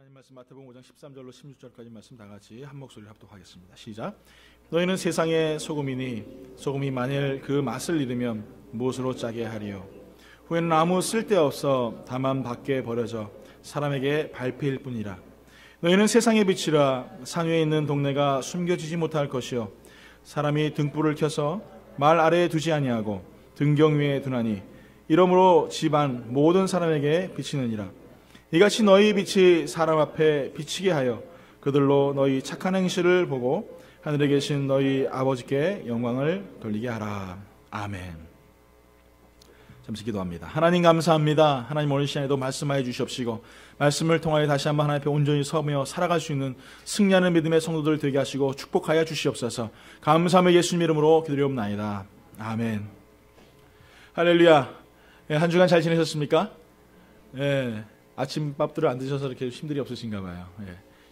하나님 말씀 마태복음 5장 13절로 16절까지 말씀 다 같이 한 목소리로 합독하겠습니다. 시작. 너희는 세상의 소금이니 소금이 만일 그 맛을 잃으면 무엇으로 짜게 하리요? 후에는 아무 쓸데없어 다만 밖에 버려져 사람에게 밟힐 뿐이라. 너희는 세상의 빛이라. 산 위에 있는 동네가 숨겨지지 못할 것이요 사람이 등불을 켜서 말 아래에 두지 아니하고 등경 위에 두나니 이러므로 집안 모든 사람에게 비치느니라. 이같이 너희 빛이 사람 앞에 비치게 하여 그들로 너희 착한 행실을 보고 하늘에 계신 너희 아버지께 영광을 돌리게 하라. 아멘. 잠시 기도합니다. 하나님 감사합니다. 하나님 오늘 시간에도 말씀하여 주시옵시고 말씀을 통하여 다시 한번 하나님 앞에 온전히 서며 살아갈 수 있는 승리하는 믿음의 성도들 되게 하시고 축복하여 주시옵소서. 감사하며 예수님 이름으로 기도리옵나이다. 아멘. 할렐루야. 한 주간 잘 지내셨습니까? 아침밥들을 안 드셔서 이렇게 힘들이 없으신가 봐요.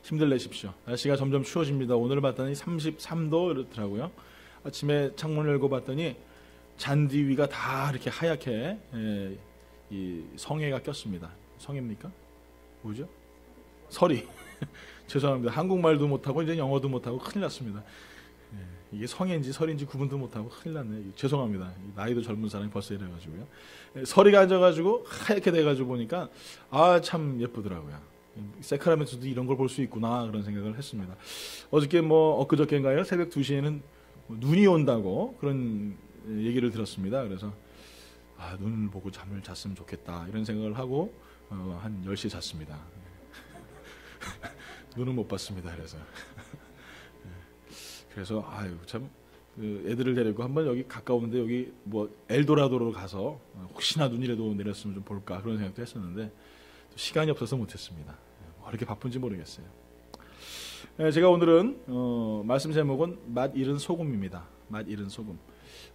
힘들 내십시오. 날씨가 점점 추워집니다. 오늘 봤더니 33도 이렇더라고요. 아침에 창문을 열고 봤더니 잔디 위가 다 이렇게 하얗게 이 성에가 꼈습니다. 성입니까? 뭐죠? 서리. 죄송합니다. 한국말도 못하고 이제 영어도 못하고 큰일 났습니다. 이게 성인지 설인지 구분도 못하고 큰일 났네. 죄송합니다. 나이도 젊은 사람이 벌써 이래가지고요. 서리가 앉아가지고 하얗게 돼가지고 보니까 참 예쁘더라고요. 세크라멘트도 이런 걸 볼 수 있구나 그런 생각을 했습니다. 어저께 엊그저께인가요? 새벽 2시에는 눈이 온다고 그런 얘기를 들었습니다. 그래서 눈을 보고 잠을 잤으면 좋겠다 이런 생각을 하고 한 10시에 잤습니다. 눈은 못 봤습니다. 그래서 참 애들을 데리고 한번 여기 가까운데 여기 엘도라도로 가서 혹시나 눈이라도 내렸으면 좀 볼까 그런 생각도 했었는데 또 시간이 없어서 못했습니다. 이렇게 바쁜지 모르겠어요. 제가 오늘은 말씀 제목은 맛 잃은 소금입니다. 맛 잃은 소금.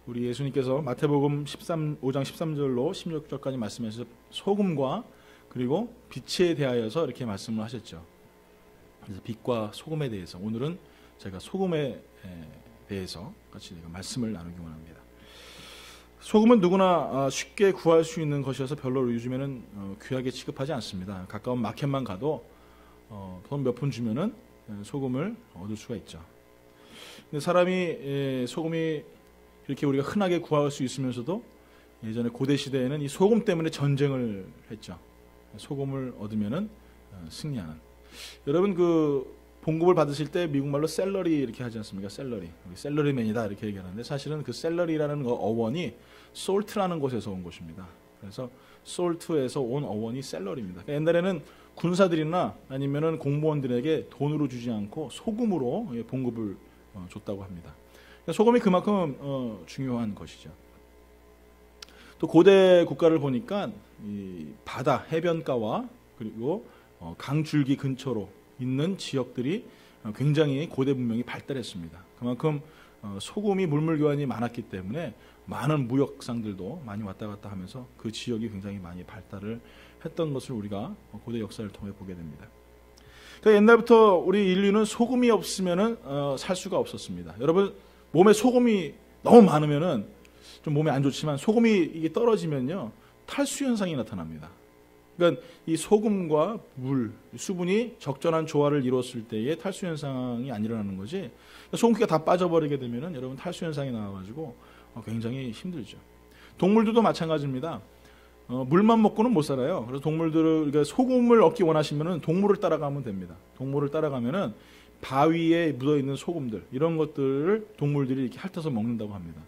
우리 예수님께서 마태복음 5장 13절로 16절까지 말씀하셔서 소금과 그리고 빛에 대하여서 이렇게 말씀을 하셨죠. 그래서 빛과 소금에 대해서 오늘은 제가 소금에 대해서 같이 말씀을 나누기 원합니다. 소금은 누구나 쉽게 구할 수 있는 것이어서 별로 요즘에는 귀하게 취급하지 않습니다. 가까운 마켓만 가도 돈 몇 푼 주면은 소금을 얻을 수가 있죠. 근데 사람이 소금이 이렇게 우리가 흔하게 구할 수 있으면서도 예전에 고대 시대에는 이 소금 때문에 전쟁을 했죠. 소금을 얻으면은 승리하는. 여러분 봉급을 받으실 때 미국말로 셀러리 이렇게 하지 않습니까? 셀러리맨이다 이렇게 얘기하는데 사실은 그 셀러리라는 어원이 솔트라는 곳에서 온 것입니다. 그래서 솔트에서 온 어원이 셀러리입니다. 그러니까 옛날에는 군사들이나 아니면은 공무원들에게 돈으로 주지 않고 소금으로 봉급을 줬다고 합니다. 그러니까 소금이 그만큼 중요한 것이죠. 또 고대 국가를 보니까 이 바다 해변가와 그리고 강줄기 근처로 있는 지역들이 굉장히 고대 문명이 발달했습니다. 그만큼 소금이 물물교환이 많았기 때문에 많은 무역상들도 많이 왔다 갔다 하면서 그 지역이 굉장히 많이 발달을 했던 것을 우리가 고대 역사를 통해 보게 됩니다. 그러니까 옛날부터 우리 인류는 소금이 없으면은 살 수가 없었습니다. 여러분 몸에 소금이 너무 많으면은 좀 몸에 안 좋지만 소금이 이게 떨어지면요 탈수 현상이 나타납니다. 그러니까 이 소금과 물, 수분이 적절한 조화를 이뤘을 때에 탈수 현상이 안 일어나는 거지. 소금기가 다 빠져버리게 되면은 여러분 탈수 현상이 나와가지고 굉장히 힘들죠. 동물들도 마찬가지입니다. 물만 먹고는 못 살아요. 그래서 동물들을 소금을 얻기 원하시면은 동물을 따라가면 됩니다. 동물을 따라가면은 바위에 묻어 있는 소금들 이런 것들을 동물들이 이렇게 핥아서 먹는다고 합니다.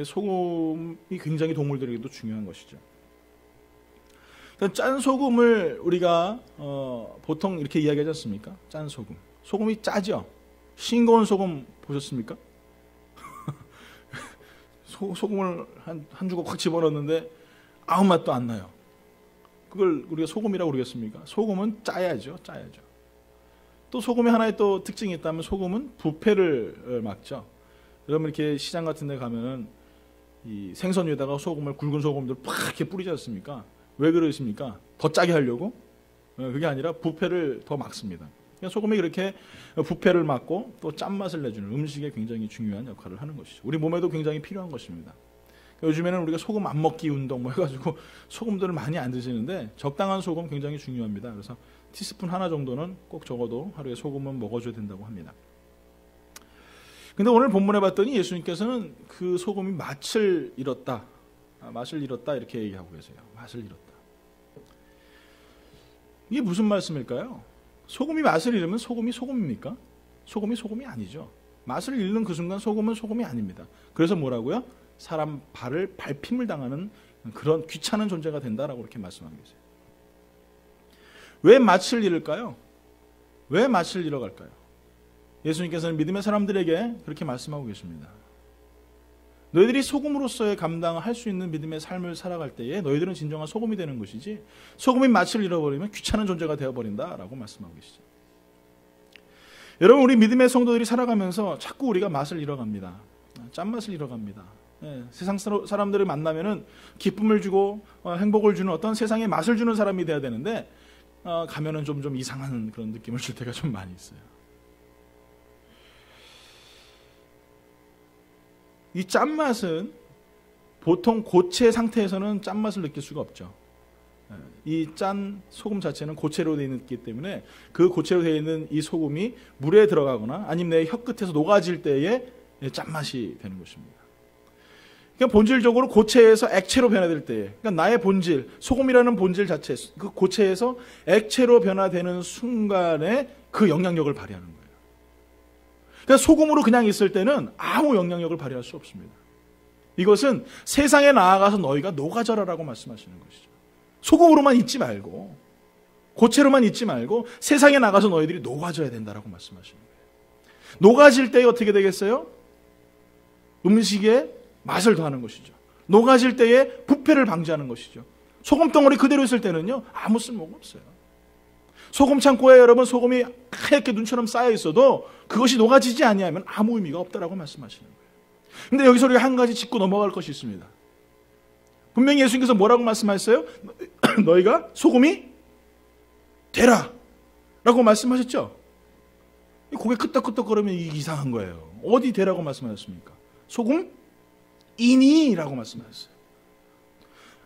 소금이 굉장히 동물들에게도 중요한 것이죠. 짠 소금을 우리가 보통 이렇게 이야기하지 않습니까? 짠 소금. 소금이 짜죠? 싱거운 소금 보셨습니까? 소금을 한 주걱 확 집어넣었는데 아무 맛도 안 나요. 그걸 우리가 소금이라고 그러겠습니까? 소금은 짜야죠. 또 소금의 하나의 또 특징이 있다면 소금은 부패를 막죠. 여러분 이렇게 시장 같은 데 가면은 이 생선 위에다가 소금을 굵은 소금들 팍 이렇게 뿌리지 않습니까? 왜 그러십니까? 더 짜게 하려고? 그게 아니라 부패를 더 막습니다. 그러니까 소금이 그렇게 부패를 막고 또 짠맛을 내주는 음식에 굉장히 중요한 역할을 하는 것이죠. 우리 몸에도 굉장히 필요한 것입니다. 그러니까 요즘에는 우리가 소금 안 먹기 운동 해가지고 소금들을 많이 안 드시는데 적당한 소금 굉장히 중요합니다. 그래서 티스푼 하나 정도는 꼭 적어도 하루에 소금은 먹어줘야 된다고 합니다. 근데 오늘 본문에 봤더니 예수님께서는 그 소금이 맛을 잃었다. 맛을 잃었다 이렇게 얘기하고 계세요. 맛을 잃었다. 이게 무슨 말씀일까요? 소금이 맛을 잃으면 소금이 소금입니까? 소금이 소금이 아니죠. 맛을 잃는 그 순간 소금은 소금이 아닙니다. 그래서 뭐라고요? 사람 발을 밟힘을 당하는 그런 귀찮은 존재가 된다라고 이렇게 말씀하고 계세요. 왜 맛을 잃을까요? 왜 맛을 잃어갈까요? 예수님께서는 믿음의 사람들에게 그렇게 말씀하고 계십니다. 너희들이 소금으로서의 감당할 수 있는 믿음의 삶을 살아갈 때에 너희들은 진정한 소금이 되는 것이지 소금이 맛을 잃어버리면 귀찮은 존재가 되어버린다라고 말씀하고 계시죠. 여러분, 우리 믿음의 성도들이 살아가면서 자꾸 우리가 맛을 잃어갑니다. 짠맛을 잃어갑니다. 세상 사람들을 만나면은 기쁨을 주고 행복을 주는 어떤 세상에 맛을 주는 사람이 돼야 되는데 가면은 좀 이상한 그런 느낌을 줄 때가 좀 많이 있어요. 이 짠맛은 보통 고체 상태에서는 짠맛을 느낄 수가 없죠. 이 짠 소금 자체는 고체로 되어 있기 때문에 그 고체로 되어 있는 이 소금이 물에 들어가거나 아니면 내 혀끝에서 녹아질 때에 짠맛이 되는 것입니다. 그러니까 본질적으로 고체에서 액체로 변화될 때에, 그러니까 나의 본질, 소금이라는 본질 자체, 그 고체에서 액체로 변화되는 순간에 그 영향력을 발휘하는 거예요. 그러니까 소금으로 그냥 있을 때는 아무 영향력을 발휘할 수 없습니다. 이것은 세상에 나아가서 너희가 녹아져라라고 말씀하시는 것이죠. 소금으로만 있지 말고, 고체로만 있지 말고 세상에 나가서 너희들이 녹아져야 된다라고 말씀하시는 거예요. 녹아질 때에 어떻게 되겠어요? 음식에 맛을 더하는 것이죠. 녹아질 때에 부패를 방지하는 것이죠. 소금 덩어리 그대로 있을 때는요, 아무 쓸모가 없어요. 소금 창고에 여러분 소금이 하얗게 눈처럼 쌓여 있어도 그것이 녹아지지 아니하면 아무 의미가 없다라고 말씀하시는 거예요. 근데 여기서 우리가 한 가지 짚고 넘어갈 것이 있습니다. 분명히 예수님께서 뭐라고 말씀하셨어요? 너희가 소금이 되라 라고 말씀하셨죠? 고개 끄덕끄덕거리면 이상한 거예요. 어디 되라고 말씀하셨습니까? 소금이니 라고 말씀하셨어요.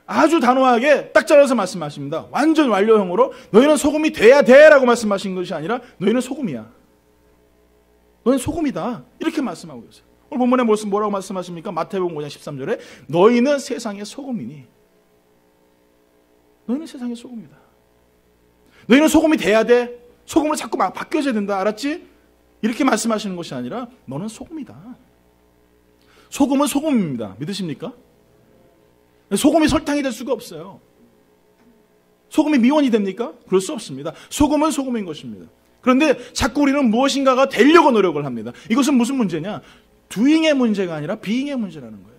아주 단호하게 딱 잘라서 말씀하십니다. 완전 완료형으로 너희는 소금이 돼야 돼 라고 말씀하신 것이 아니라 너희는 소금이야. 너희는 소금이다. 이렇게 말씀하고 계세요. 오늘 본문에 뭐라고 말씀하십니까? 마태복음 5장 13절에 너희는 세상의 소금이니. 너희는 세상의 소금이다. 너희는 소금이 돼야 돼. 소금으로 자꾸 막 바뀌어져야 된다. 알았지? 이렇게 말씀하시는 것이 아니라 너는 소금이다. 소금은 소금입니다. 믿으십니까? 소금이 설탕이 될 수가 없어요. 소금이 미원이 됩니까? 그럴 수 없습니다. 소금은 소금인 것입니다. 그런데 자꾸 우리는 무엇인가가 되려고 노력을 합니다. 이것은 무슨 문제냐? doing의 문제가 아니라 being의 문제라는 거예요.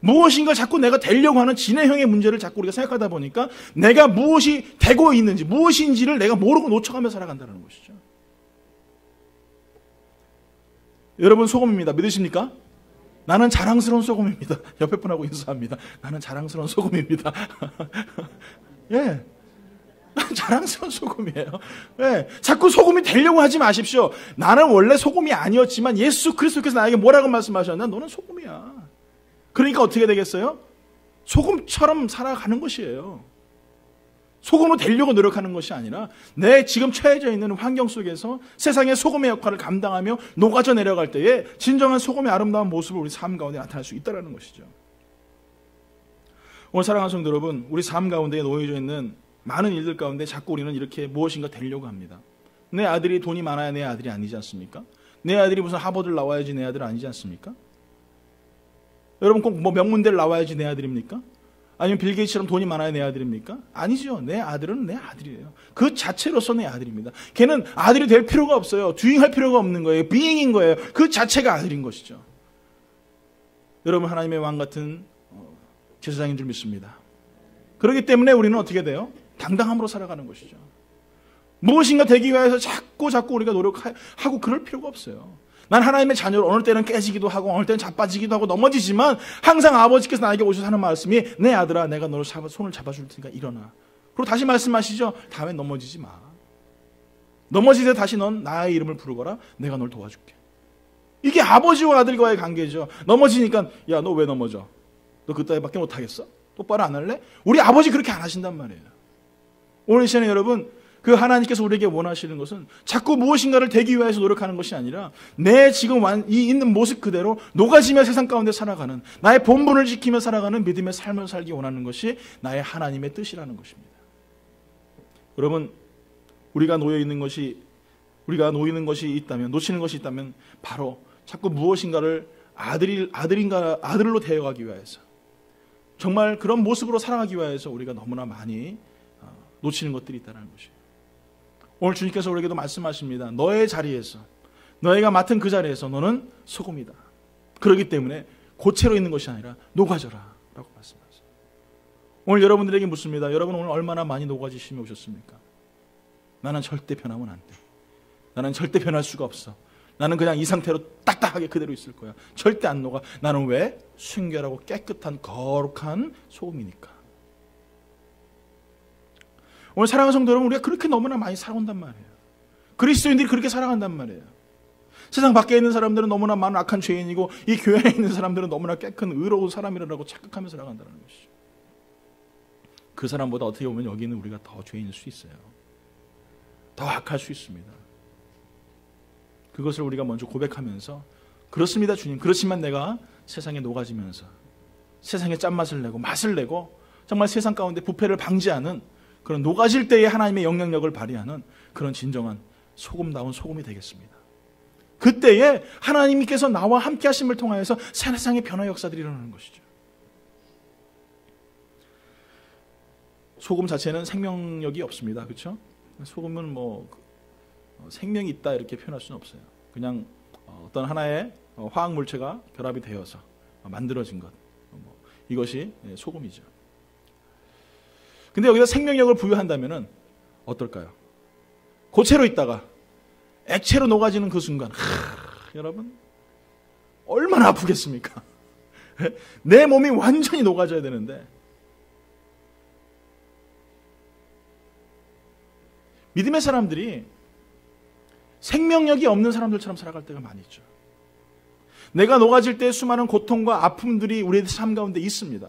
무엇인가 자꾸 내가 되려고 하는 진행형의 문제를 자꾸 우리가 생각하다 보니까 내가 무엇이 되고 있는지, 무엇인지를 내가 모르고 놓쳐가며 살아간다는 것이죠. 여러분, 소금입니다. 믿으십니까? 나는 자랑스러운 소금입니다. 옆에 분하고 인사합니다. 나는 자랑스러운 소금입니다. 예. 자랑스러운 소금이에요. 예. 자꾸 소금이 되려고 하지 마십시오. 나는 원래 소금이 아니었지만 예수 그리스도께서 나에게 뭐라고 말씀하셨나? 너는 소금이야. 그러니까 어떻게 되겠어요? 소금처럼 살아가는 것이에요. 소금으로 되려고 노력하는 것이 아니라 내 지금 처해져 있는 환경 속에서 세상의 소금의 역할을 감당하며 녹아져 내려갈 때에 진정한 소금의 아름다운 모습을 우리 삶 가운데 나타날 수 있다는 것이죠. 오늘 사랑하는 성도 여러분, 우리 삶 가운데 놓여져 있는 많은 일들 가운데 자꾸 우리는 이렇게 무엇인가 되려고 합니다. 내 아들이 돈이 많아야 내 아들이 아니지 않습니까? 내 아들이 무슨 하버드를 나와야지 내 아들 아니지 않습니까? 여러분, 꼭 뭐 명문대를 나와야지 내 아들입니까? 아니면 빌 게이츠처럼 돈이 많아야 내 아들입니까? 아니죠. 내 아들은 내 아들이에요. 그 자체로서 내 아들입니다. 걔는 아들이 될 필요가 없어요. doing할 필요가 없는 거예요. being인 거예요. 그 자체가 아들인 것이죠. 여러분, 하나님의 왕 같은 제사장인 줄 믿습니다. 그렇기 때문에 우리는 어떻게 돼요? 당당함으로 살아가는 것이죠. 무엇인가 되기 위해서 자꾸 우리가 노력하고 그럴 필요가 없어요. 난 하나님의 자녀로 어느 때는 깨지기도 하고 어느 때는 자빠지기도 하고 넘어지지만 항상 아버지께서 나에게 오셔서 하는 말씀이 내 아들아, 내가 너를 손을 잡아줄 테니까 일어나. 그리고 다시 말씀하시죠. 다음에 넘어지지 마. 넘어지되 다시 넌 나의 이름을 부르거라. 내가 널 도와줄게. 이게 아버지와 아들과의 관계죠. 넘어지니까 야, 너 왜 넘어져? 너 그따위밖에 못하겠어? 똑바로 안 할래? 우리 아버지 그렇게 안 하신단 말이에요. 오늘 이 시간에 여러분, 그 하나님께서 우리에게 원하시는 것은 자꾸 무엇인가를 되기 위해서 노력하는 것이 아니라 내 지금 이 있는 모습 그대로 녹아지며 세상 가운데 살아가는, 나의 본분을 지키며 살아가는 믿음의 삶을 살기 원하는 것이 나의 하나님의 뜻이라는 것입니다. 여러분, 우리가 놓이는 것이 있다면, 놓치는 것이 있다면 바로 자꾸 무엇인가를 아들로 대해가기 위해서, 정말 그런 모습으로 살아가기 위해서 우리가 너무나 많이 놓치는 것들이 있다는 것이에요. 오늘 주님께서 우리에게도 말씀하십니다. 너의 자리에서, 너희가 맡은 그 자리에서 너는 소금이다. 그렇기 때문에 고체로 있는 것이 아니라 녹아져라 라고 말씀하세요. 오늘 여러분들에게 묻습니다. 여러분 오늘 얼마나 많이 녹아지시며 오셨습니까? 나는 절대 변하면 안 돼. 나는 절대 변할 수가 없어. 나는 그냥 이 상태로 딱딱하게 그대로 있을 거야. 절대 안 녹아. 나는 왜? 순결하고 깨끗한 거룩한 소금이니까. 오늘 사랑하는 성도 여러분, 우리가 그렇게 너무나 많이 살아온단 말이에요. 그리스도인들이 그렇게 살아간단 말이에요. 세상 밖에 있는 사람들은 너무나 많은 악한 죄인이고, 이 교회 안에 있는 사람들은 너무나 깨끗한 의로운 사람이라고 착각하며 살아간다는 것이죠. 그 사람보다 어떻게 보면 여기 있는 우리가 더 죄인일 수 있어요. 더 악할 수 있습니다. 그것을 우리가 먼저 고백하면서, 그렇습니다 주님, 그렇지만 내가 세상에 녹아지면서 세상에 짠맛을 내고 맛을 내고 정말 세상 가운데 부패를 방지하는 그런 녹아질 때의 하나님의 영향력을 발휘하는 그런 진정한 소금다운 소금이 되겠습니다. 그때에 하나님께서 나와 함께 하심을 통하여서 세상의 변화 역사들이 일어나는 것이죠. 소금 자체는 생명력이 없습니다. 그렇죠? 소금은 뭐 생명이 있다 이렇게 표현할 수는 없어요. 그냥 어떤 하나의 화학 물체가 결합이 되어서 만들어진 것, 이것이 소금이죠. 근데 여기서 생명력을 부여한다면은 어떨까요? 고체로 있다가 액체로 녹아지는 그 순간, 여러분 얼마나 아프겠습니까? 내 몸이 완전히 녹아져야 되는데, 믿음의 사람들이 생명력이 없는 사람들처럼 살아갈 때가 많이 있죠. 내가 녹아질 때 수많은 고통과 아픔들이 우리의 삶 가운데 있습니다.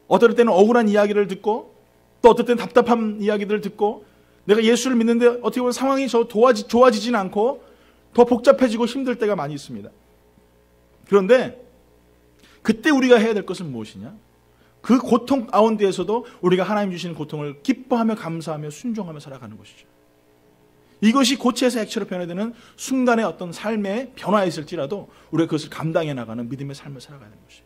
어떨 때는 억울한 이야기를 듣고, 또 어떨 때는 답답한 이야기들을 듣고, 내가 예수를 믿는데 어떻게 보면 상황이 좋아지진 않고 더 복잡해지고 힘들 때가 많이 있습니다. 그런데 그때 우리가 해야 될 것은 무엇이냐? 그 고통 가운데에서도 우리가 하나님 주시는 고통을 기뻐하며 감사하며 순종하며 살아가는 것이죠. 이것이 고체에서 액체로 변화되는 순간의 어떤 삶의 변화가 있을지라도 우리가 그것을 감당해 나가는 믿음의 삶을 살아가는 것이에요.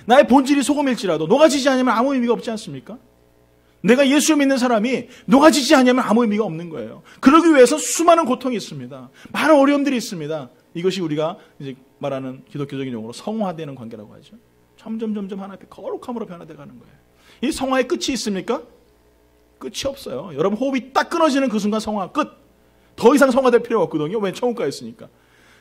나의 본질이 소금일지라도 녹아지지 않으면 아무 의미가 없지 않습니까? 내가 예수 믿는 사람이 녹아지지 않으면 아무 의미가 없는 거예요. 그러기 위해서 수많은 고통이 있습니다. 많은 어려움들이 있습니다. 이것이 우리가 이제 말하는 기독교적인 용어로 성화되는 관계라고 하죠. 점점 하나님의 거룩함으로 변화되어 가는 거예요. 이 성화의 끝이 있습니까? 끝이 없어요. 여러분 호흡이 딱 끊어지는 그 순간 성화 끝. 더 이상 성화될 필요가 없거든요. 왜? 천국가에 있으니까.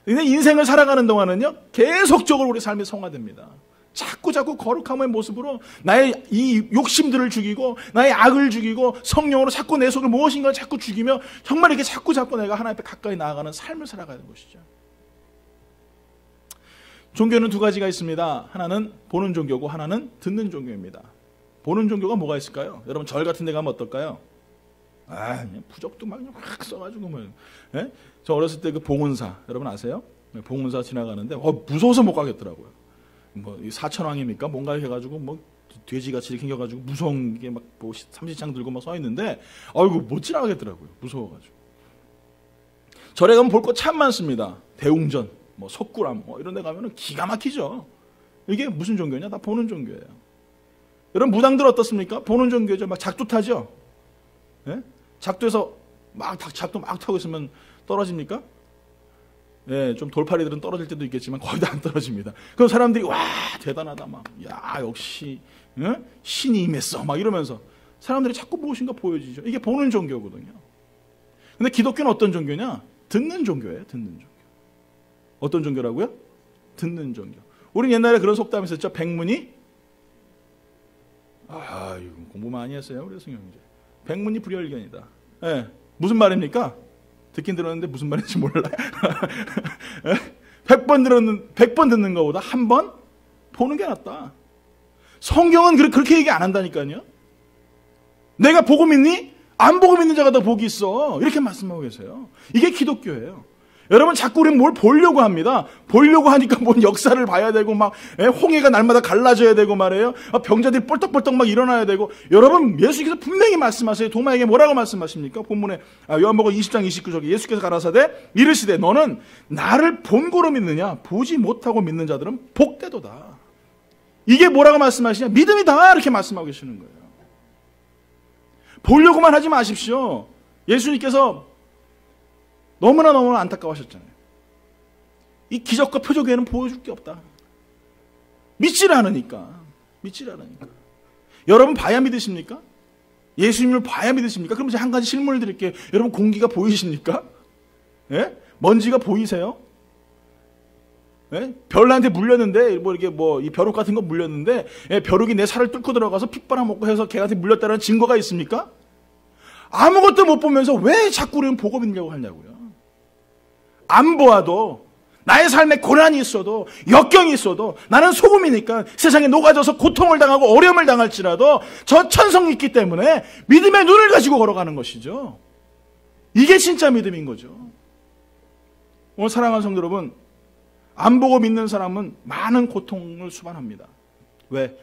근데 인생을 살아가는 동안은요, 계속적으로 우리 삶이 성화됩니다. 자꾸 거룩함의 모습으로 나의 이 욕심들을 죽이고 나의 악을 죽이고 성령으로 자꾸 내 속을 무엇인가 자꾸 죽이며 정말 이렇게 자꾸 내가 하나님 앞에 가까이 나아가는 삶을 살아가는 것이죠. 종교는 두 가지가 있습니다. 하나는 보는 종교고 하나는 듣는 종교입니다. 보는 종교가 뭐가 있을까요? 여러분 절 같은 데 가면 어떨까요? 부적도 막 확 써가지고 뭐. 예? 저 어렸을 때 그 봉은사 여러분 아세요? 봉은사 지나가는데 무서워서 못 가겠더라고요. 뭐 사천왕입니까? 뭔가 해가지고 뭐 돼지같이 이렇게 생겨가지고 무서운 게 막 뭐 삼지창 들고 막 서 있는데 아이고 못 지나가겠더라고요. 무서워가지고. 절에 가면 볼 거 참 많습니다. 대웅전, 뭐 석굴암, 뭐 이런 데 가면은 기가 막히죠. 이게 무슨 종교냐? 다 보는 종교예요. 여러분 무당들 어떻습니까? 보는 종교죠. 막 작두 타죠. 예? 작두에서 작두 막 타고 있으면 떨어집니까? 예, 좀 돌팔이들은 떨어질 때도 있겠지만 거의 다 안 떨어집니다. 그럼 사람들이 와 대단하다 막, 야 역시 신이 임했어 막 이러면서 사람들이 자꾸 무엇인가 보여지죠. 이게 보는 종교거든요. 근데 기독교는 어떤 종교냐? 듣는 종교예요. 듣는 종교. 어떤 종교라고요? 듣는 종교. 우리 옛날에 그런 속담이 있었죠. 백문이 이거 공부 많이 했어요. 우리 성형제. 백문이 불여일견이다. 예, 무슨 말입니까? 듣긴 들었는데 무슨 말인지 몰라요. 100번 듣는 것보다 한 번 보는 게 낫다. 성경은 그렇게 얘기 안 한다니까요. 내가 보고 믿니? 안 보고 믿는 자가 더 복이 있어. 이렇게 말씀하고 계세요. 이게 기독교예요. 여러분 자꾸 우리는 뭘 보려고 합니다. 보려고 하니까 뭔 역사를 봐야 되고 막 홍해가 날마다 갈라져야 되고 말이에요. 병자들이 뻘떡뻘떡 막 일어나야 되고. 여러분 예수께서 분명히 말씀하세요. 도마에게 뭐라고 말씀하십니까? 본문에 요한복음 20장 29절에 예수께서 가라사대 이르시되 너는 나를 본고로 믿느냐? 보지 못하고 믿는 자들은 복되도다. 이게 뭐라고 말씀하시냐? 믿음이다 이렇게 말씀하고 계시는 거예요. 보려고만 하지 마십시오. 예수님께서 너무나 안타까워하셨잖아요. 이 기적과 표적 외에는 보여줄 게 없다. 믿질 않으니까. 여러분 봐야 믿으십니까? 예수님을 봐야 믿으십니까? 그럼 제가 한 가지 질문을 드릴게요. 여러분 공기가 보이십니까? 예? 먼지가 보이세요? 예? 벼룩한테 물렸는데 이 벼룩 같은 거 물렸는데 벼룩이 내 살을 뚫고 들어가서 피 빨아먹고 해서 걔한테 물렸다는 증거가 있습니까? 아무것도 못 보면서 왜 자꾸 우리는 보고 믿냐고 하냐고요. 안 보아도 나의 삶에 고난이 있어도 역경이 있어도 나는 소금이니까 세상에 녹아져서 고통을 당하고 어려움을 당할지라도 저 천성이 있기 때문에 믿음의 눈을 가지고 걸어가는 것이죠. 이게 진짜 믿음인 거죠. 오늘 사랑하는 성도 여러분, 안 보고 믿는 사람은 많은 고통을 수반합니다. 왜?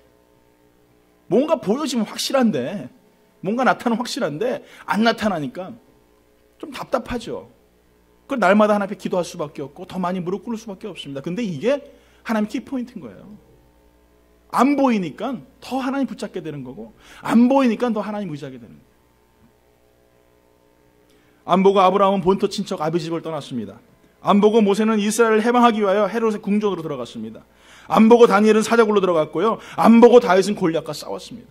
뭔가 보여지면 확실한데, 뭔가 나타나면 확실한데 안 나타나니까 좀 답답하죠. 그 날마다 하나님 앞에 기도할 수밖에 없고 더 많이 무릎 꿇을 수밖에 없습니다. 근데 이게 하나님 키포인트인 거예요. 안 보이니까 더 하나님 붙잡게 되는 거고 안 보이니까 더 하나님 의지하게 되는 거예요. 안 보고 아브라함은 본토 친척 아비 집을 떠났습니다. 안 보고 모세는 이스라엘을 해방하기 위하여 헤롯의 궁전으로 들어갔습니다. 안 보고 다니엘은 사자굴로 들어갔고요. 안 보고 다윗은 골리앗과 싸웠습니다.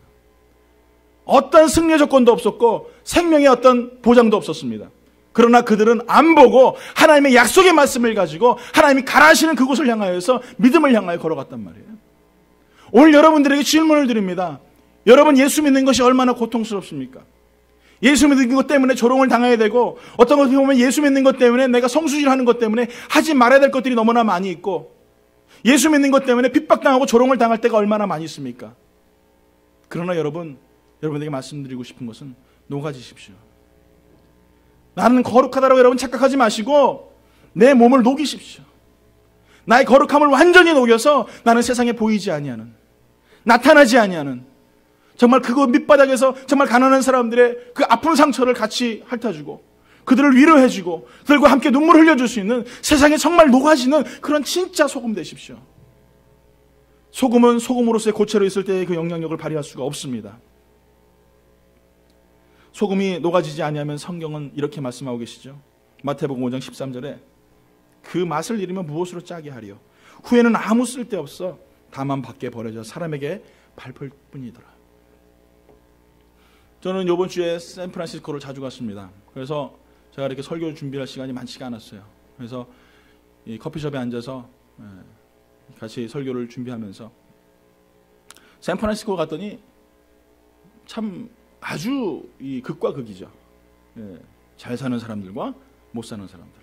어떤 승리의 조건도 없었고 생명의 어떤 보장도 없었습니다. 그러나 그들은 안 보고 하나님의 약속의 말씀을 가지고 하나님이 가라하시는 그곳을 향하여서 믿음을 향하여 걸어갔단 말이에요. 오늘 여러분들에게 질문을 드립니다. 여러분 예수 믿는 것이 얼마나 고통스럽습니까? 예수 믿는 것 때문에 조롱을 당해야 되고 어떤 것을 보면 예수 믿는 것 때문에 내가 성수질하는 것 때문에 하지 말아야 될 것들이 너무나 많이 있고 예수 믿는 것 때문에 핍박당하고 조롱을 당할 때가 얼마나 많이 있습니까? 그러나 여러분에게 말씀드리고 싶은 것은 녹아지십시오. 나는 거룩하다라고 여러분 착각하지 마시고 내 몸을 녹이십시오. 나의 거룩함을 완전히 녹여서 나는 세상에 보이지 아니하는, 나타나지 아니하는, 정말 그거 밑바닥에서 정말 가난한 사람들의 그 아픈 상처를 같이 핥아주고 그들을 위로해주고 그들과 함께 눈물을 흘려줄 수 있는 세상에 정말 녹아지는 그런 진짜 소금 되십시오. 소금은 소금으로서의 고체로 있을 때의 그 영향력을 발휘할 수가 없습니다. 소금이 녹아지지 아니하면 성경은 이렇게 말씀하고 계시죠. 마태복음 5장 13절에 그 맛을 잃으면 무엇으로 짜게 하리요. 후에는 아무 쓸데없어 다만 밖에 버려져 사람에게 밟을 뿐이더라. 저는 이번 주에 샌프란시스코를 자주 갔습니다. 그래서 제가 이렇게 설교를 준비할 시간이 많지가 않았어요. 그래서 이 커피숍에 앉아서 같이 설교를 준비하면서 샌프란시스코 갔더니 참 아주 이 극과 극이죠. 잘 사는 사람들과 못 사는 사람들.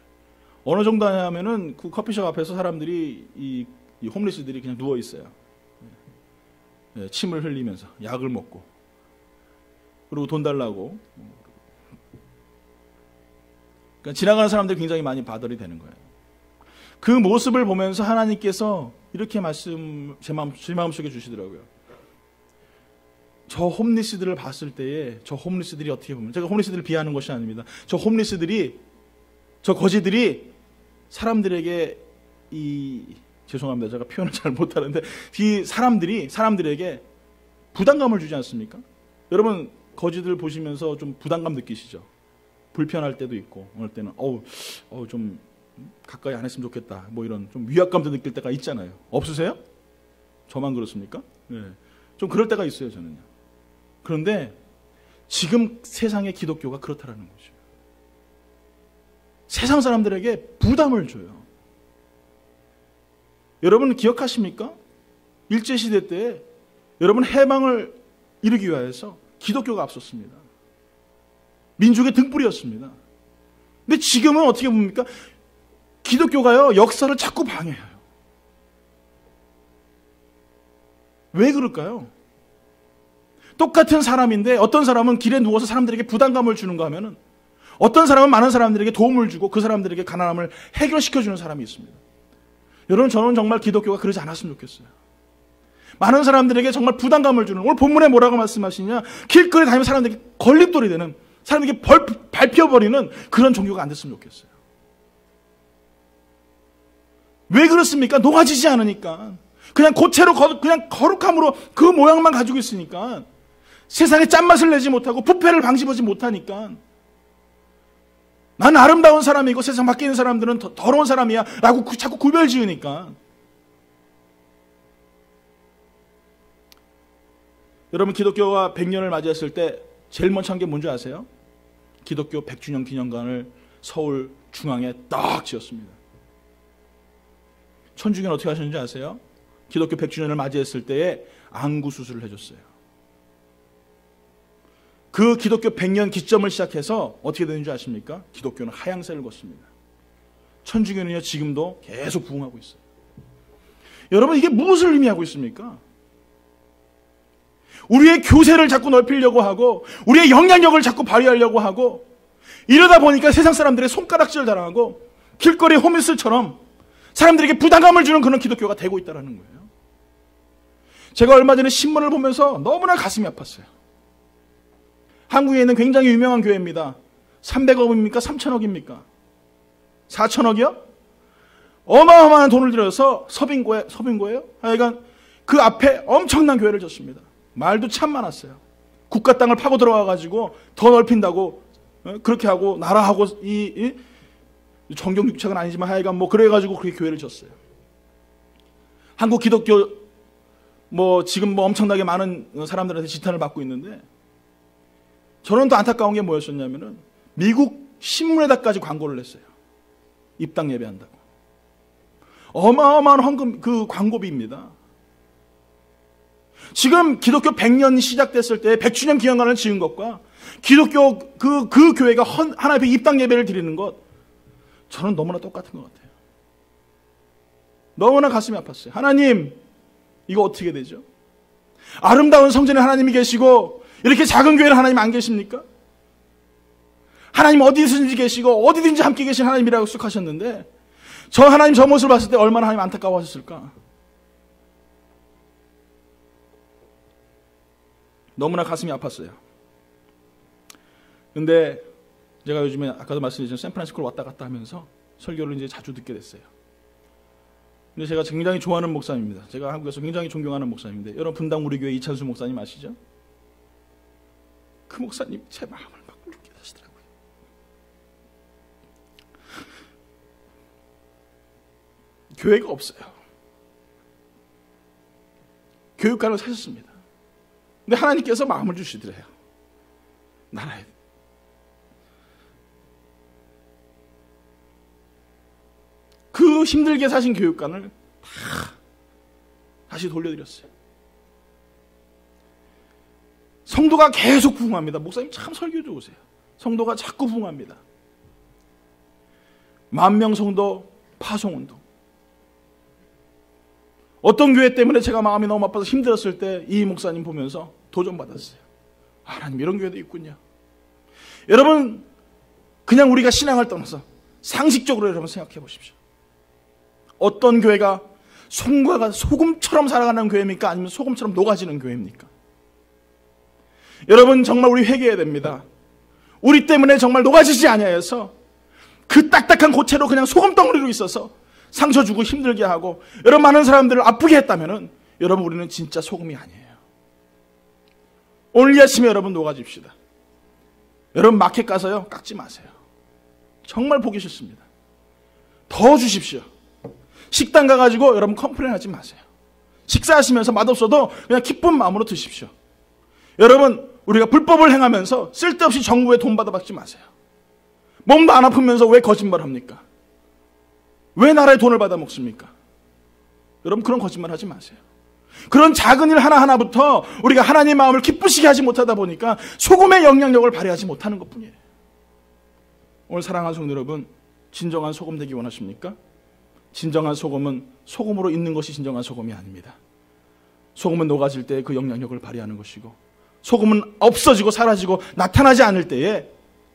어느 정도 하냐면은 그 커피숍 앞에서 사람들이 이 홈리스들이 그냥 누워 있어요. 침을 흘리면서 약을 먹고 그리고 돈 달라고. 그러니까 지나가는 사람들이 굉장히 많이 바들이 되는 거예요. 그 모습을 보면서 하나님께서 이렇게 제 마음속에 주시더라고요. 저 홈리스들을 봤을 때에 저 홈리스들이 어떻게 보면 제가 홈리스들을 비하하는 것이 아닙니다. 저 홈리스들이 저 거지들이 사람들에게 죄송합니다. 제가 표현을 잘 못하는데 이 사람들에게 부담감을 주지 않습니까? 여러분 거지들 보시면서 좀 부담감 느끼시죠? 불편할 때도 있고 어느 때는 좀 가까이 안 했으면 좋겠다 뭐 이런 좀 위압감도 느낄 때가 있잖아요. 없으세요? 저만 그렇습니까? 네. 좀 그럴 때가 있어요 저는요. 그런데 지금 세상의 기독교가 그렇다라는 거죠. 세상 사람들에게 부담을 줘요. 여러분 기억하십니까? 일제시대 때 여러분 해방을 이루기 위해서 기독교가 앞섰습니다. 민족의 등불이었습니다. 근데 지금은 어떻게 봅니까? 기독교가요 역사를 자꾸 방해해요. 왜 그럴까요? 똑같은 사람인데 어떤 사람은 길에 누워서 사람들에게 부담감을 주는가 하면은 어떤 사람은 많은 사람들에게 도움을 주고 그 사람들에게 가난함을 해결시켜주는 사람이 있습니다. 여러분, 저는 정말 기독교가 그러지 않았으면 좋겠어요. 많은 사람들에게 정말 부담감을 주는, 오늘 본문에 뭐라고 말씀하시냐, 길거리 다니면 사람들에게 걸림돌이 되는, 사람에게 밟혀버리는 그런 종교가 안 됐으면 좋겠어요. 왜 그렇습니까? 녹아지지 않으니까. 그냥 고체로, 그냥 거룩함으로 그 모양만 가지고 있으니까. 세상에 짠맛을 내지 못하고 부패를 방지하지 못하니까. 나는 아름다운 사람이고 세상 밖에 있는 사람들은 더러운 사람이야 라고 자꾸 구별 지으니까. 여러분, 기독교가 100년을 맞이했을 때 제일 먼저 한 게 뭔지 아세요? 기독교 100주년 기념관을 서울 중앙에 딱 지었습니다. 천주교는 어떻게 하셨는지 아세요? 기독교 100주년을 맞이했을 때에 안구 수술을 해줬어요. 그 기독교 100년 기점을 시작해서 어떻게 되는지 아십니까? 기독교는 하향세를 걷습니다. 천주교는요, 지금도 계속 부흥하고 있어요. 여러분, 이게 무엇을 의미하고 있습니까? 우리의 교세를 자꾸 넓히려고 하고 우리의 영향력을 자꾸 발휘하려고 하고 이러다 보니까 세상 사람들의 손가락질을 당하고 길거리 호미스처럼 사람들에게 부담감을 주는 그런 기독교가 되고 있다는 거예요. 제가 얼마 전에 신문을 보면서 너무나 가슴이 아팠어요. 한국에 있는 굉장히 유명한 교회입니다. 300억입니까? 3천억입니까? 4천억이요? 어마어마한 돈을 들여서 서빙고예요? 하여간 그 앞에 엄청난 교회를 졌습니다. 말도 참 많았어요. 국가 땅을 파고 들어와가지고 더 넓힌다고 그렇게 하고 나라하고 이 정경 육착은 아니지만 하여간 뭐 그래가지고 그렇게 교회를 졌어요. 한국 기독교 지금 엄청나게 많은 사람들한테 지탄을 받고 있는데 저는 또 안타까운 게 뭐였었냐면은 미국 신문에다까지 광고를 냈어요. 입당 예배한다고. 어마어마한 헌금 그 광고비입니다. 지금 기독교 100년 시작됐을 때 100주년 기념관을 지은 것과 기독교 그 교회가 하나님 앞에 입당 예배를 드리는 것, 저는 너무나 똑같은 것 같아요. 너무나 가슴이 아팠어요. 하나님, 이거 어떻게 되죠? 아름다운 성전에 하나님이 계시고 이렇게 작은 교회는 하나님 안 계십니까? 하나님 어디든지 계시고 어디든지 함께 계신 하나님이라고 약속하셨는데 저 하나님 저 모습을 봤을 때 얼마나 하나님 안타까워하셨을까? 너무나 가슴이 아팠어요. 근데 제가 요즘에 아까도 말씀드렸지만 샌프란시스코를 왔다 갔다 하면서 설교를 이제 자주 듣게 됐어요. 근데 제가 굉장히 좋아하는 목사님입니다. 제가 한국에서 굉장히 존경하는 목사님인데 여러분 분당 우리 교회 이찬수 목사님 아시죠? 그 목사님 제 마음을 막 울게 하시더라고요. 교회가 없어요. 교육관을 사셨습니다. 근데 하나님께서 마음을 주시더래요. 나라에. 그 힘들게 사신 교육관을 다시 돌려드렸어요. 성도가 계속 부흥합니다. 목사님 참 설교 좋으세요. 성도가 자꾸 부흥합니다. 10,000명 성도 파송운동. 어떤 교회 때문에 제가 마음이 너무 아파서 힘들었을 때 이 목사님 보면서 도전받았어요. 하나님 이런 교회도 있군요. 여러분 그냥 우리가 신앙을 떠나서 상식적으로 여러분 생각해 보십시오. 어떤 교회가 소금처럼 살아가는 교회입니까? 아니면 소금처럼 녹아지는 교회입니까? 여러분 정말 우리 회개해야 됩니다. 우리 때문에 정말 녹아지지 아니하여서 그 딱딱한 고체로 그냥 소금덩어리로 있어서 상처 주고 힘들게 하고 여러분 많은 사람들을 아프게 했다면은 여러분 우리는 진짜 소금이 아니에요. 오늘 이 아침에 여러분 녹아집시다. 여러분 마켓 가서요 깎지 마세요. 정말 보기 싫습니다. 더 주십시오. 식당 가가지고 여러분 컴플레인하지 마세요. 식사하시면서 맛없어도 그냥 기쁜 마음으로 드십시오. 여러분 우리가 불법을 행하면서 쓸데없이 정부에 돈 받아받지 마세요. 몸도 안 아프면서 왜 거짓말합니까? 왜 나라에 돈을 받아 먹습니까? 여러분 그런 거짓말 하지 마세요. 그런 작은 일 하나하나부터 우리가 하나님의 마음을 기쁘시게 하지 못하다 보니까 소금의 영향력을 발휘하지 못하는 것뿐이에요. 오늘 사랑하는 성도 여러분, 진정한 소금 되기 원하십니까? 진정한 소금은 소금으로 있는 것이 진정한 소금이 아닙니다. 소금은 녹아질 때 그 영향력을 발휘하는 것이고 소금은 없어지고 사라지고 나타나지 않을 때에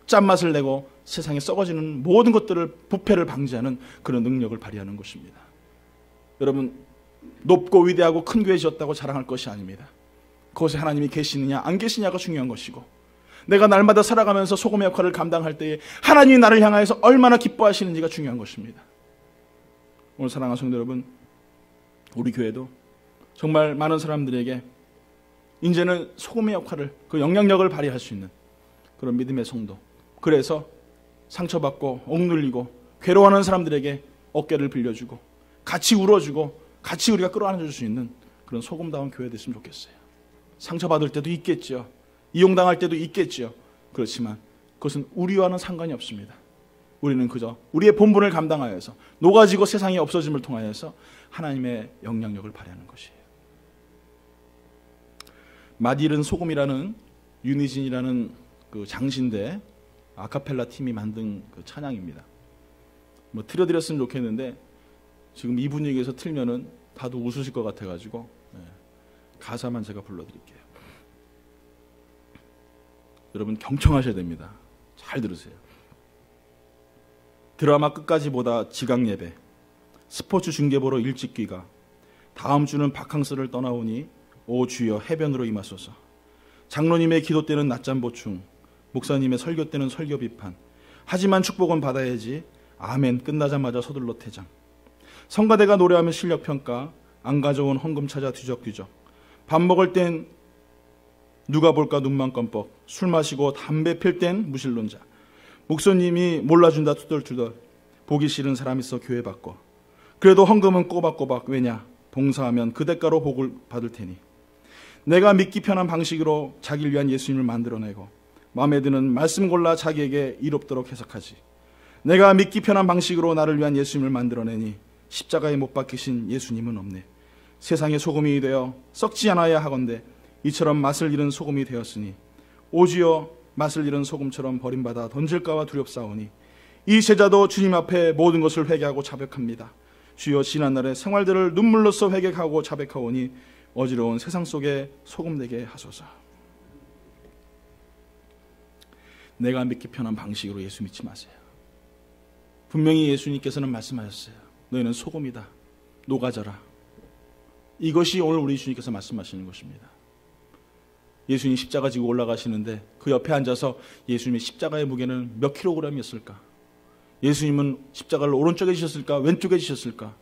짠맛을 내고 세상에 썩어지는 모든 것들을, 부패를 방지하는 그런 능력을 발휘하는 것입니다. 여러분, 높고 위대하고 큰 교회 지었다고 자랑할 것이 아닙니다. 그곳에 하나님이 계시느냐 안 계시냐가 중요한 것이고, 내가 날마다 살아가면서 소금의 역할을 감당할 때에 하나님이 나를 향하여서 얼마나 기뻐하시는지가 중요한 것입니다. 오늘 사랑하는 성도 여러분, 우리 교회도 정말 많은 사람들에게 이제는 소금의 역할을, 그 영향력을 발휘할 수 있는 그런 믿음의 성도, 그래서 상처받고 억눌리고 괴로워하는 사람들에게 어깨를 빌려주고 같이 울어주고 같이 우리가 끌어안아줄 수 있는 그런 소금다운 교회 됐으면 좋겠어요. 상처받을 때도 있겠죠. 이용당할 때도 있겠죠. 그렇지만 그것은 우리와는 상관이 없습니다. 우리는 그저 우리의 본분을 감당하여서 녹아지고 세상이 없어짐을 통하여서 하나님의 영향력을 발휘하는 것이에요. 맛 잃은 소금이라는 유니진이라는 그 장신대 아카펠라 팀이 만든 그 찬양입니다. 뭐 틀어드렸으면 좋겠는데 지금 이 분위기에서 틀면은 다들 웃으실 것 같아가지고 가사만 제가 불러드릴게요. 여러분 경청하셔야 됩니다. 잘 들으세요. 드라마 끝까지 보다 지각 예배, 스포츠 중계 보러 일찍 귀가, 다음 주는 바캉스를 떠나오니 오 주여 해변으로 임하소서. 장로님의 기도 때는 낮잠 보충, 목사님의 설교 때는 설교 비판. 하지만 축복은 받아야지. 아멘 끝나자마자 서둘러 퇴장. 성가대가 노래하면 실력 평가, 안 가져온 헌금 찾아 뒤적뒤적. 밥 먹을 땐 누가 볼까 눈만 껌뻑. 술 마시고 담배 필 땐 무신론자. 목사님이 몰라준다 투덜투덜. 보기 싫은 사람 있어 교회 바꿔. 그래도 헌금은 꼬박꼬박. 왜냐 봉사하면 그 대가로 복을 받을 테니. 내가 믿기 편한 방식으로 자기를 위한 예수님을 만들어내고 마음에 드는 말씀 골라 자기에게 이롭도록 해석하지. 내가 믿기 편한 방식으로 나를 위한 예수님을 만들어내니 십자가에 못 박히신 예수님은 없네. 세상의 소금이 되어 썩지 않아야 하건대 이처럼 맛을 잃은 소금이 되었으니 오주여 맛을 잃은 소금처럼 버림받아 던질까와 두렵사오니 이 제자도 주님 앞에 모든 것을 회개하고 자백합니다. 주여 지난날의 생활들을 눈물로써 회개하고 자백하오니 어지러운 세상 속에 소금되게 하소서. 내가 믿기 편한 방식으로 예수 믿지 마세요. 분명히 예수님께서는 말씀하셨어요. 너희는 소금이다. 녹아져라. 이것이 오늘 우리 주님께서 말씀하시는 것입니다. 예수님 십자가 지고 올라가시는데 그 옆에 앉아서 예수님의 십자가의 무게는 몇 킬로그램이었을까? 예수님은 십자가를 오른쪽에 지셨을까? 왼쪽에 지셨을까?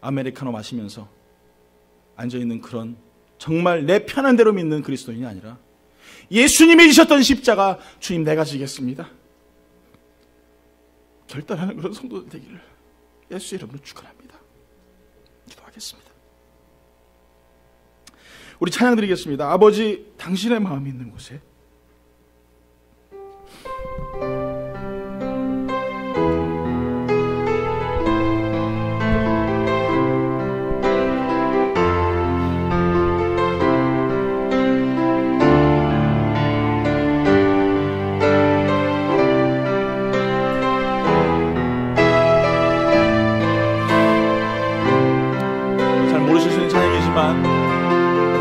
아메리카노 마시면서 앉아있는 그런 정말 내 편한 대로 믿는 그리스도인이 아니라 예수님이 지셨던 십자가, 주님 내가 지겠습니다. 결단하는 그런 성도들 되기를 예수 이름으로 축원합니다. 기도하겠습니다. 우리 찬양 드리겠습니다. 아버지 당신의 마음이 있는 곳에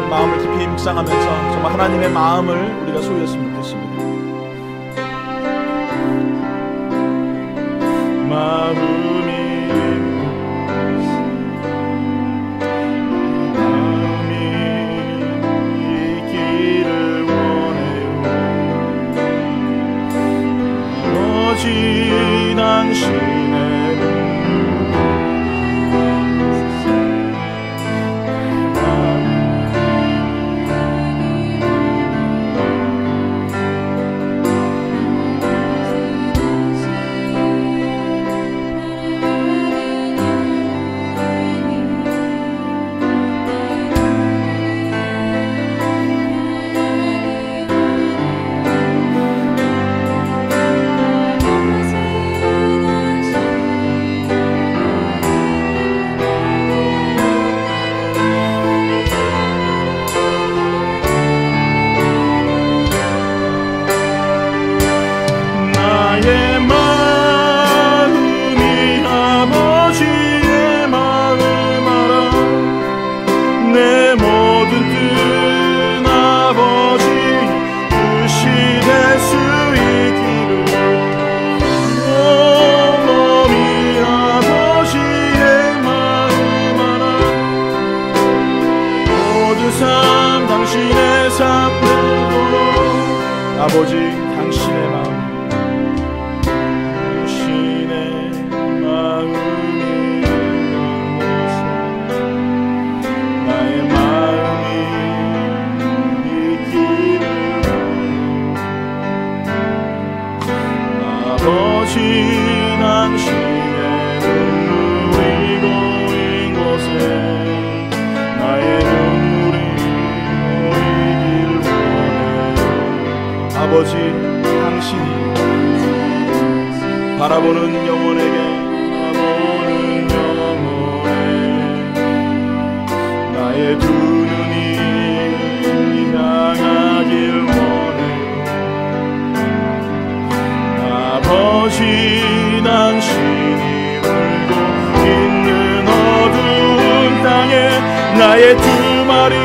마음을 깊이 묵상하면서 정말 하나님의 마음을 우리가 소유했으면 좋겠습니다. 마음이 있기를 원해요. 오직 당신의 아버지 당신의 눈물이 고인 곳에 나의 눈물이 고이길 원해. 아버지 당신이 바라보는 영혼에게 나의 두 눈이 향하길 원해. 아버지 당신이 울고 있는 어두운 땅에 나의 두 마리